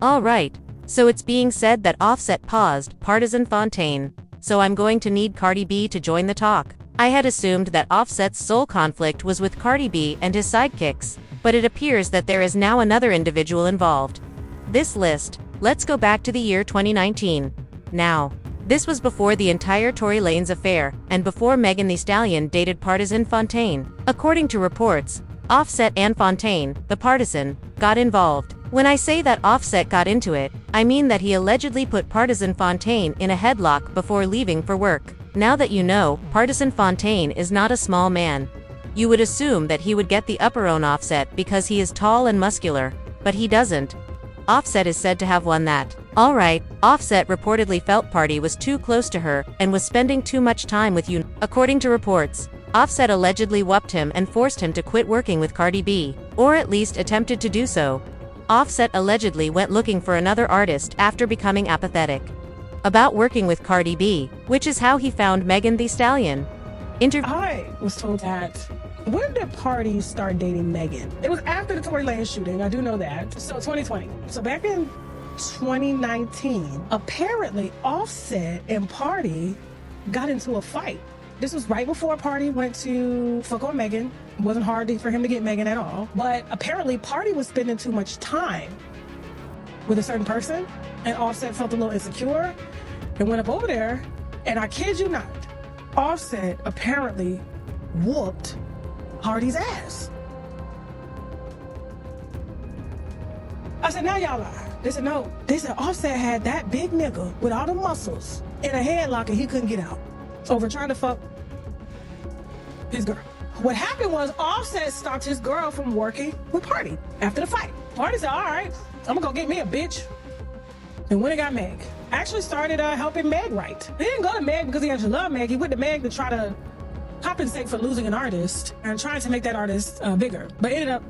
Alright, so it's being said that Offset paused Pardison Fontaine, so I'm going to need Cardi B to join the talk. I had assumed that Offset's sole conflict was with Cardi B and his sidekicks, but it appears that there is now another individual involved. This list, let's go back to the year 2019. Now, this was before the entire Tory Lanez affair, and before Megan Thee Stallion dated Pardison Fontaine. According to reports, Offset and Fontaine, the Pardison, got involved. When I say that Offset got into it, I mean that he allegedly put Pardison Fontaine in a headlock before leaving for work. Now that you know, Pardison Fontaine is not a small man. You would assume that he would get the upper on Offset because he is tall and muscular, but he doesn't. Offset is said to have won that. Alright, Offset reportedly felt Party was too close to her and was spending too much time with you. According to reports, Offset allegedly whooped him and forced him to quit working with Cardi B, or at least attempted to do so. Offset allegedly went looking for another artist after becoming apathetic about working with Cardi B, which is how he found Megan Thee Stallion. I was told that when did Party start dating Megan? It was after the Tory Lanez shooting, I do know that. So 2020. So back in 2019, apparently Offset and Party got into a fight. This was right before Party went to fuck on Megan. It wasn't hard for him to get Megan at all. But apparently Party was spending too much time with a certain person, and Offset felt a little insecure and went up over there, and I kid you not, Offset apparently whooped Party's ass. I said, now y'all lie. They said, no. They said Offset had that big nigga with all the muscles in a headlock and he couldn't get out over trying to fuck his girl. What happened was Offset stopped his girl from working with Party after the fight. Party said, all right, I'm gonna go get me a bitch. And when he got Meg, actually started helping Meg write. He didn't go to Meg because he actually loved Meg. He went to Meg to try to compensate for losing an artist and trying to make that artist bigger. But ended up,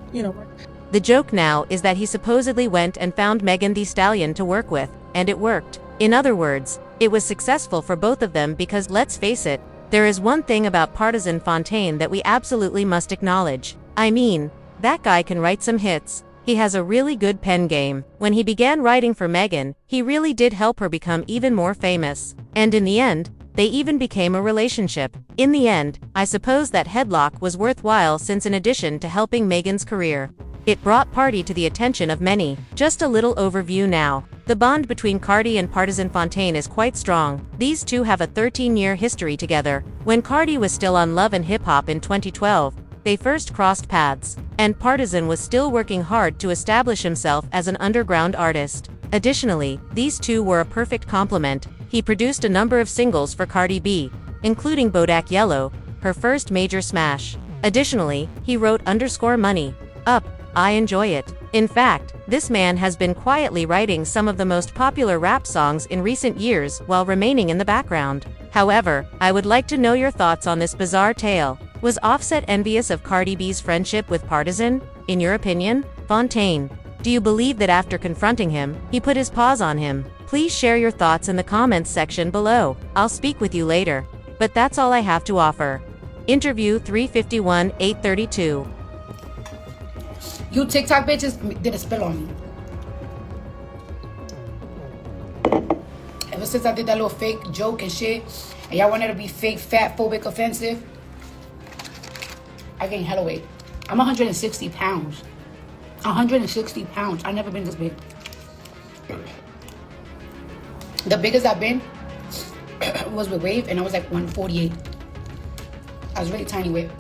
The joke now is that he supposedly went and found Megan Thee Stallion to work with, and it worked. In other words, it was successful for both of them because, let's face it, there is one thing about Pardison Fontaine that we absolutely must acknowledge. I mean, that guy can write some hits. He has a really good pen game. When he began writing for Megan, he really did help her become even more famous. And in the end, they even became a relationship. In the end, I suppose that headlock was worthwhile since in addition to helping Megan's career, it brought Party to the attention of many. Just a little overview now. The bond between Cardi and Pardison Fontaine is quite strong. These two have a 13-year history together. When Cardi was still on Love and Hip Hop in 2012, they first crossed paths, and Pardison was still working hard to establish himself as an underground artist. Additionally, these two were a perfect complement. He produced a number of singles for Cardi B, including Bodak Yellow, her first major smash. Additionally, he wrote _Money Up, I Enjoy It. In fact, this man has been quietly writing some of the most popular rap songs in recent years while remaining in the background. However, I would like to know your thoughts on this bizarre tale. Was Offset envious of Cardi B's friendship with Pardison? In your opinion, Fontaine, do you believe that after confronting him, he put his paws on him? Please share your thoughts in the comments section below. I'll speak with you later. But that's all I have to offer. Interview 351-832. You TikTok bitches did a spill on me. Ever since I did that little fake joke and shit, and y'all wanted to be fake, fat, phobic, offensive, I gained hella weight. I'm 160 pounds. 160 pounds. I've never been this big. The biggest I've been was with Wave, and I was like 148. I was really tiny with.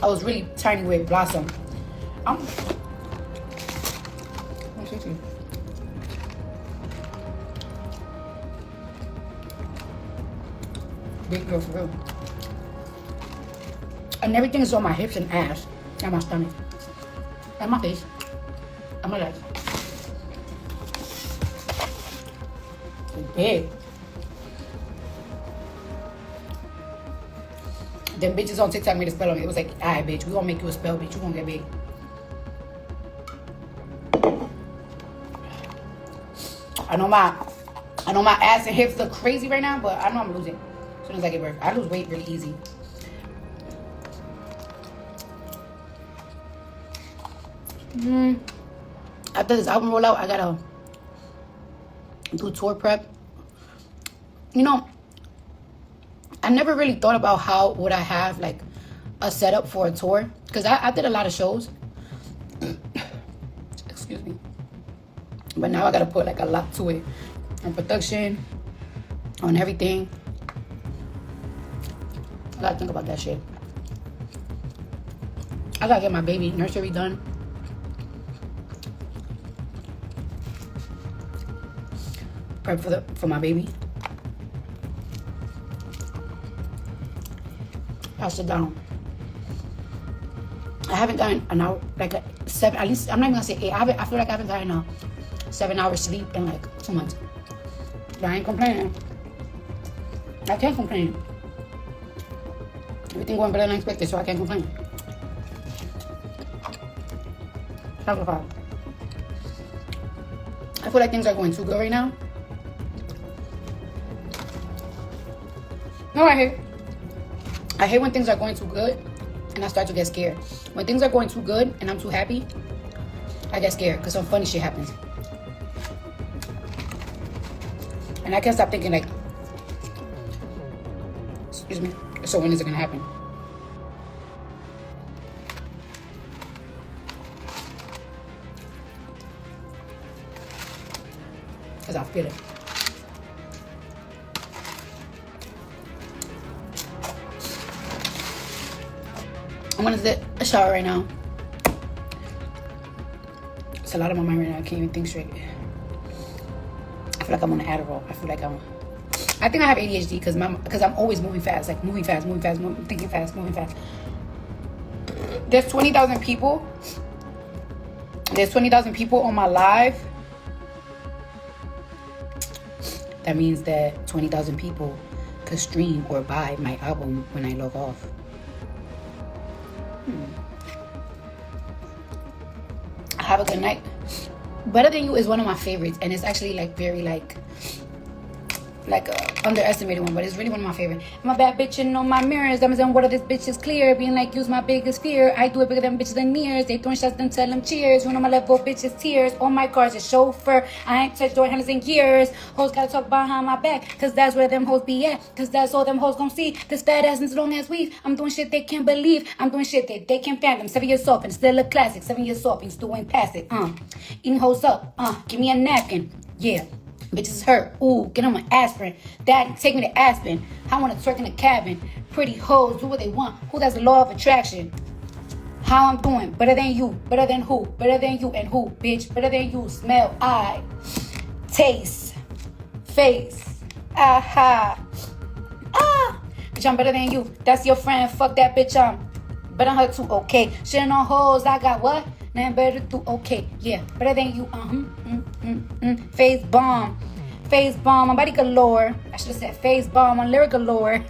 I was really tiny with Blossom. I'm 160. Big girl for real. And everything is on my hips and ass, and my stomach, and my face, and my legs. It's big. Them bitches on TikTok made a spell on me. It was like, alright, bitch, we gonna make you a spell, bitch. You gonna get big. I know my ass and hips look crazy right now, but I know I'm losing as soon as I get work. I lose weight really easy. After this album roll out, I gotta do tour prep. You know, I never really thought about how would I have like a setup for a tour, because I did a lot of shows. Excuse me. But now I gotta put like a lot to it, on production, on everything. I gotta think about that shit. I gotta get my baby nursery done. Prep for my baby. I'll sit down. I haven't gotten an hour, like a 7, at least, I'm not even gonna say 8. I feel like I haven't gotten a 7 hours sleep in like 2 months. But I ain't complaining. I can't complain. Everything going better than expected, so I can't complain. I feel like things are going too good right now. No, I hate when things are going too good and I start to get scared. When things are going too good and I'm too happy, I get scared because some funny shit happens. And I can't stop thinking like, excuse me, so when is it gonna happen? Because I feel it. I'm gonna take a shower right now. It's a lot on my mind right now. I can't even think straight. I feel like I'm on an Adderall. I think I have ADHD because I'm always moving fast, like moving fast, thinking fast, moving fast. There's 20,000 people. There's 20,000 people on my live. That means that 20,000 people could stream or buy my album when I log off. Have a good night. Better Than You is one of my favorites, and it's actually like very like underestimated one, but it's really one of my favorite. I'm a bad bitch and on my mirrors, diamonds and water, this bitch is clear. Being like you's my biggest fear. I do it bigger than bitches and mirrors. They throwing shots, then tell them cheers. You know my level, bitches tears. On my cars, a chauffeur. I ain't touched door handles in years. Hoes gotta talk behind my back, cause that's where them hoes be at. Cause that's all them hoes gon' see. This fat ass as long as weave. I'm doing shit they can't believe. I'm doing shit that they can't fathom. 7 years off and still a classic. 7 years off and still doing past it. Eating hoes up. Give me a napkin. Yeah. Bitches hurt. Ooh, get on my aspirin. Daddy, take me to Aspen. I want to twerk in the cabin. Pretty hoes, do what they want. Who does the law of attraction? How I'm doing? Better than you. Better than who? Better than you and who, bitch? Better than you. Smell, eye, taste, face. Aha. Bitch, I'm better than you. That's your friend. Fuck that bitch. I'm better than her too. Okay. Shitting on hoes. I got what? Nothing better to do. Okay. Yeah. Better than you. Face bomb. Face bomb on body galore. I should have said face bomb on lyric galore.